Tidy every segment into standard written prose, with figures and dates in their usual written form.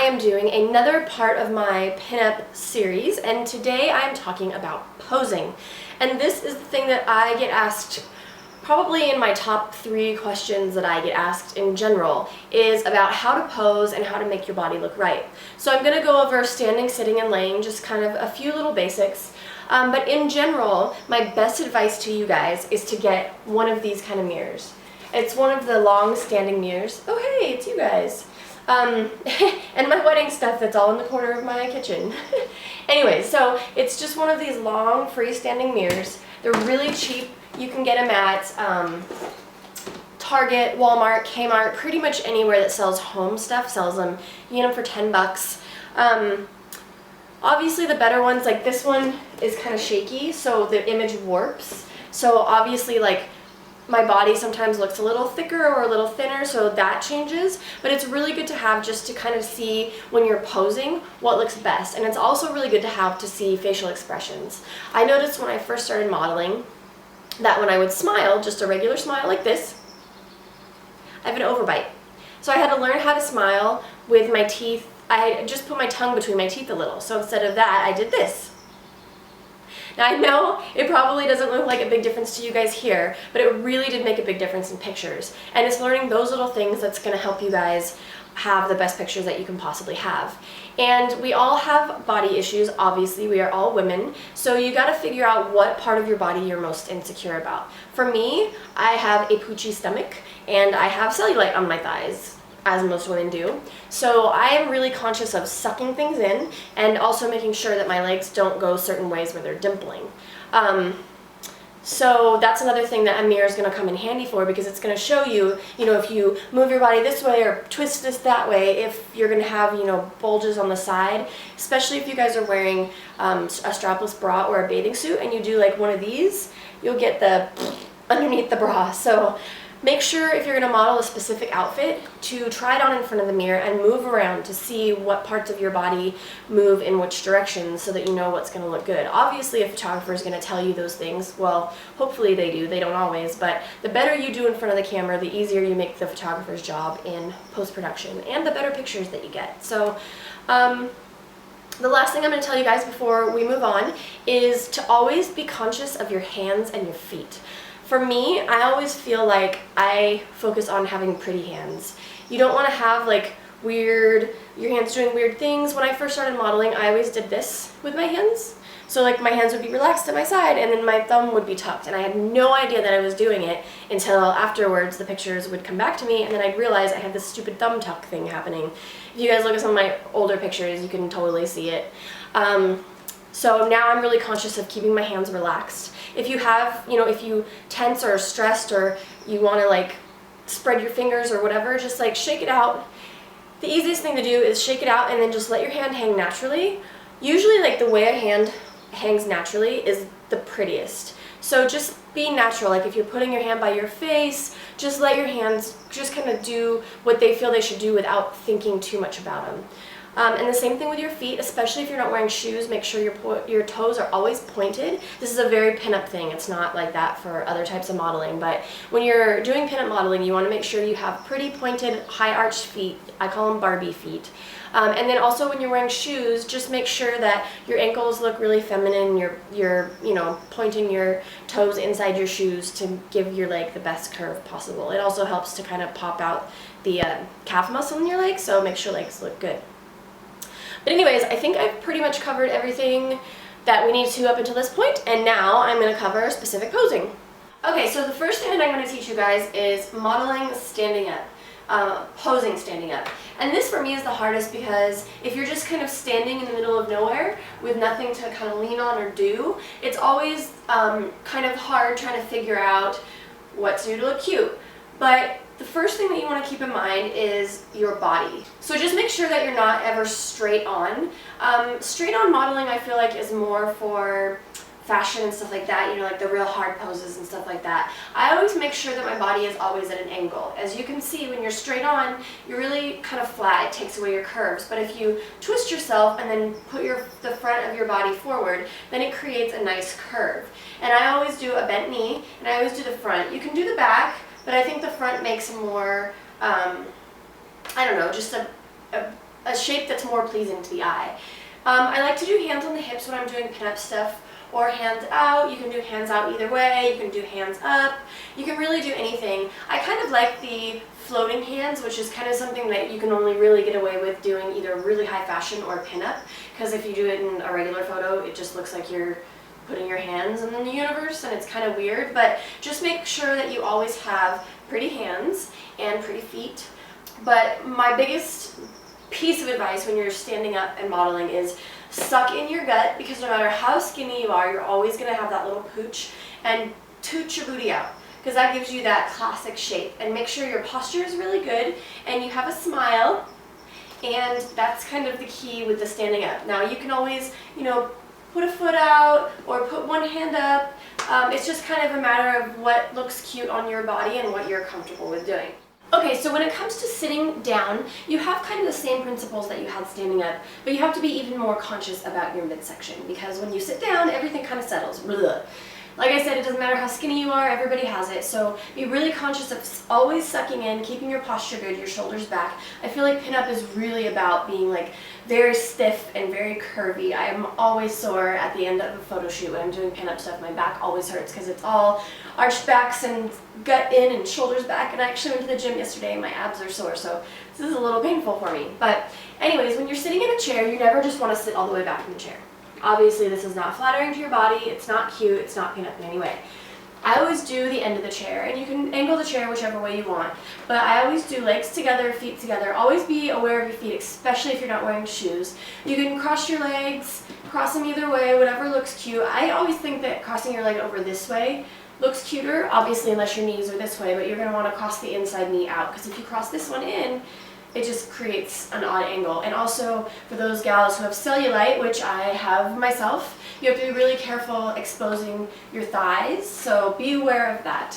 am doing another part of my pinup series, and today I am talking about posing. And this is the thing that I get asked, probably in my top 3 questions that I get asked in general, is about how to pose and how to make your body look right. So I'm going to go over standing, sitting, and laying, just kind of a few little basics. But in general, my best advice to you guys is to get one of these kind of mirrors. It's one of the long standing mirrors. Oh hey, it's you guys. And my wedding stuff that's all in the corner of my kitchen. Anyway, so it's just one of these long freestanding mirrors. They're really cheap. You can get them at Target, Walmart, Kmart, pretty much anywhere that sells home stuff sells them. You get them for 10 bucks. Obviously the better ones, like this one is kind of shaky, so the image warps. So obviously, like, my body sometimes looks a little thicker or a little thinner, so that changes. But it's really good to have just to kind of see when you're posing what looks best. And it's also really good to have to see facial expressions. I noticed when I first started modeling that when I would smile, just a regular smile like this, I have an overbite. So I had to learn how to smile with my teeth. I just put my tongue between my teeth a little. So instead of that, I did this. Now I know it probably doesn't look like a big difference to you guys here, but it really did make a big difference in pictures. And it's learning those little things that's going to help you guys have the best pictures that you can possibly have. And we all have body issues, obviously. We are all women. So you got to figure out what part of your body you're most insecure about. For me, I have a poochy stomach and I have cellulite on my thighs, as most women do. So I am really conscious of sucking things in and also making sure that my legs don't go certain ways where they're dimpling. So that's another thing that a mirror is going to come in handy for, because it's going to show you, if you move your body this way or twist this that way, if you're going to have, bulges on the side, especially if you guys are wearing a strapless bra or a bathing suit and you do like one of these, you'll get the underneath the bra. So make sure if you're going to model a specific outfit to try it on in front of the mirror and move around to see what parts of your body move in which directions so that you know what's going to look good. Obviously, a photographer is going to tell you those things. Well, hopefully they do. They don't always. But the better you do in front of the camera, the easier you make the photographer's job in post-production and the better pictures that you get. So the last thing I'm going to tell you guys before we move on is to always be conscious of your hands and your feet. For me, I always feel like I focus on having pretty hands. You don't want to have like your hands doing weird things. When I first started modeling, I always did this with my hands. So like my hands would be relaxed at my side and then my thumb would be tucked, and I had no idea that I was doing it until afterwards the pictures would come back to me and then I'd realize I had this stupid thumb tuck thing happening. If you guys look at some of my older pictures, you can totally see it. So now I'm really conscious of keeping my hands relaxed. If you have, if you tense or stressed or you want to like spread your fingers or whatever, just like shake it out. The easiest thing to do is shake it out and then just let your hand hang naturally. Usually like the way a hand hangs naturally is the prettiest. So just be natural. Like if you're putting your hand by your face, just let your hands just kind of do what they feel they should do without thinking too much about them. And the same thing with your feet, especially if you're not wearing shoes. Make sure your toes are always pointed. This is a very pinup thing. It's not like that for other types of modeling, but when you're doing pinup modeling, you want to make sure you have pretty pointed, high arched feet. I call them Barbie feet. And then also when you're wearing shoes, just make sure that your ankles look really feminine. You're pointing your toes inside your shoes to give your leg the best curve possible. It also helps to kind of pop out the calf muscle in your leg, so make sure legs look good. But anyways, I think I've pretty much covered everything that we need to up until this point, and now I'm going to cover specific posing. Okay, so the first thing that I'm going to teach you guys is modeling standing up, posing standing up. And this for me is the hardest because if you're just kind of standing in the middle of nowhere with nothing to kind of lean on or do, it's always kind of hard trying to figure out what to do to look cute. But the first thing that you want to keep in mind is your body. So just make sure that you're not ever straight on. Straight on modeling I feel like is more for fashion and stuff like that, like the real hard poses and stuff like that. I always make sure that my body is always at an angle. As you can see, when you're straight on, you're really kind of flat. It takes away your curves. But if you twist yourself and then put the front of your body forward, then it creates a nice curve. And I always do a bent knee, and I always do the front. You can do the back, but I think the front makes a more, I don't know, just a a shape that's more pleasing to the eye. I like to do hands on the hips when I'm doing pinup stuff, or hands out. You can do hands out either way. You can do hands up. You can really do anything. I kind of like the floating hands, which is kind of something that you can only really get away with doing either really high fashion or pinup, because if you do it in a regular photo, it just looks like you're putting your hands in the universe, and it's kind of weird. But just make sure that you always have pretty hands and pretty feet. But my biggest piece of advice when you're standing up and modeling is suck in your gut, because no matter how skinny you are, you're always going to have that little pooch, and toot your booty out, because that gives you that classic shape. And make sure your posture is really good and you have a smile, and that's kind of the key with the standing up. Now you can always, you know, put a foot out or put one hand up. It's just kind of a matter of what looks cute on your body and what you're comfortable with doing. Okay, so when it comes to sitting down, you have kind of the same principles that you had standing up, but you have to be even more conscious about your midsection, because when you sit down, everything kind of settles. Blah. Like I said, it doesn't matter how skinny you are, everybody has it, so be really conscious of always sucking in, keeping your posture good, your shoulders back. I feel like pinup is really about being like very stiff and very curvy. I am always sore at the end of a photo shoot when I'm doing pinup stuff. My back always hurts because it's all arched backs and gut in and shoulders back, and I actually went to the gym yesterday and my abs are sore, so this is a little painful for me. But anyways, when you're sitting in a chair, you never just want to sit all the way back in the chair. Obviously, this is not flattering to your body, it's not cute, it's not pinup in any way. I always do the end of the chair, and you can angle the chair whichever way you want, but I always do legs together, feet together. Always be aware of your feet, especially if you're not wearing shoes. You can cross your legs, cross them either way, whatever looks cute. I always think that crossing your leg over this way looks cuter, obviously unless your knees are this way, but you're going to want to cross the inside knee out, because if you cross this one in, it just creates an odd angle. And also, for those gals who have cellulite, which I have myself, you have to be really careful exposing your thighs, so be aware of that.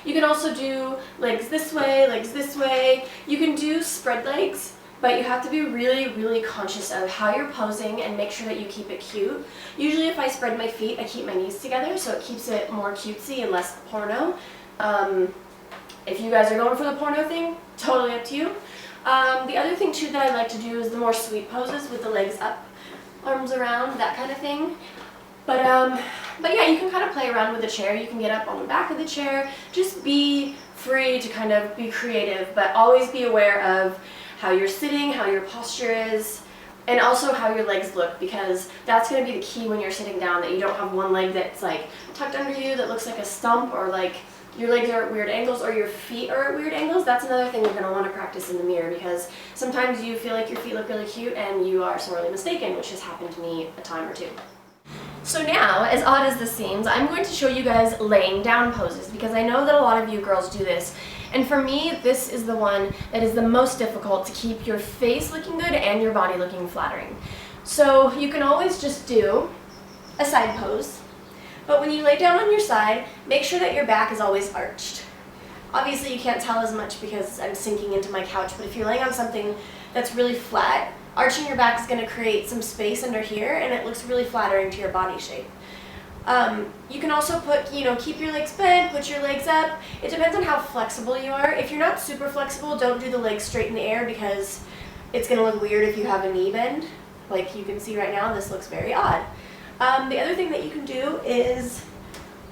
You can also do legs this way. You can do spread legs, but you have to be really, really conscious of how you're posing and make sure that you keep it cute. Usually if I spread my feet, I keep my knees together, so it keeps it more cutesy and less porno. If you guys are going for the porno thing, totally up to you. The other thing too that I like to do is the more sweet poses with the legs up, arms around, that kind of thing. But yeah, you can kind of play around with the chair. You can get up on the back of the chair. Just be free to kind of be creative, but always be aware of how you're sitting, how your posture is, and also how your legs look, because that's going to be the key when you're sitting down, that you don't have one leg that's like tucked under you that looks like a stump, or like your legs are at weird angles, or your feet are at weird angles. That's another thing you're going to want to practice in the mirror, because sometimes you feel like your feet look really cute and you are sorely mistaken, which has happened to me a time or two. So now, as odd as this seems, I'm going to show you guys laying down poses, because I know that a lot of you girls do this, and for me, this is the one that is the most difficult to keep your face looking good and your body looking flattering. So you can always just do a side pose, but when you lay down on your side, make sure that your back is always arched. Obviously you can't tell as much because I'm sinking into my couch, but if you're laying on something that's really flat, arching your back is going to create some space under here, and it looks really flattering to your body shape. You can also put, keep your legs bent, put your legs up. It depends on how flexible you are. If you're not super flexible, don't do the legs straight in the air, because it's going to look weird if you have a knee bend. Like you can see right now, this looks very odd. The other thing that you can do is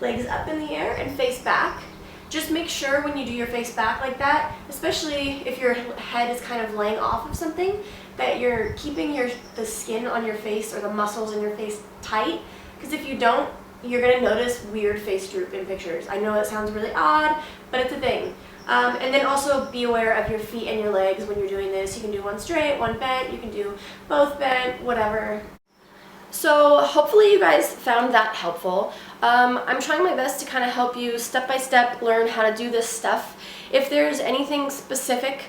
legs up in the air and face back. Just make sure when you do your face back like that, especially if your head is kind of laying off of something, that you're keeping the skin on your face or the muscles in your face tight, because if you don't, you're going to notice weird face droop in pictures. I know it sounds really odd, but it's a thing. And then also be aware of your feet and your legs when you're doing this. You can do one straight, one bent, you can do both bent, whatever. So hopefully you guys found that helpful. I'm trying my best to kind of help you step by step learn how to do this stuff. If there's anything specific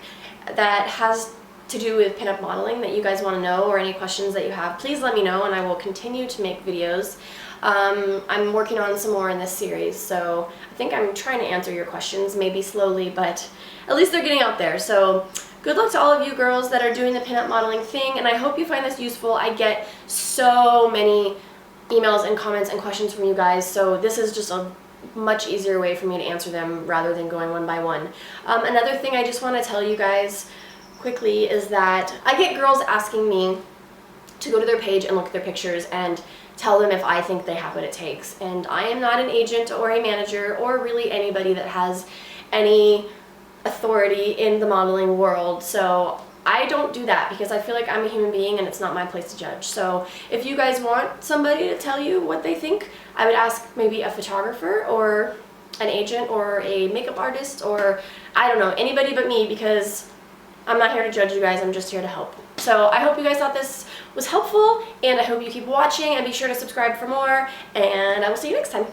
that has to do with pinup modeling that you guys want to know, or any questions that you have, please let me know and I will continue to make videos. I'm working on some more in this series, so I think I'm trying to answer your questions, maybe slowly, but at least they're getting out there. So good luck to all of you girls that are doing the pinup modeling thing, and I hope you find this useful. I get so many emails and comments and questions from you guys, so this is just a much easier way for me to answer them rather than going one by one. Another thing I just want to tell you guys, quickly is that I get girls asking me to go to their page and look at their pictures and tell them if I think they have what it takes. And I am not an agent or a manager or really anybody that has any authority in the modeling world. So I don't do that because I feel like I'm a human being and it's not my place to judge. So if you guys want somebody to tell you what they think, I would ask maybe a photographer or an agent or a makeup artist, or I don't know, anybody but me, because I'm not here to judge you guys, I'm just here to help. So I hope you guys thought this was helpful, and I hope you keep watching, and be sure to subscribe for more, and I will see you next time.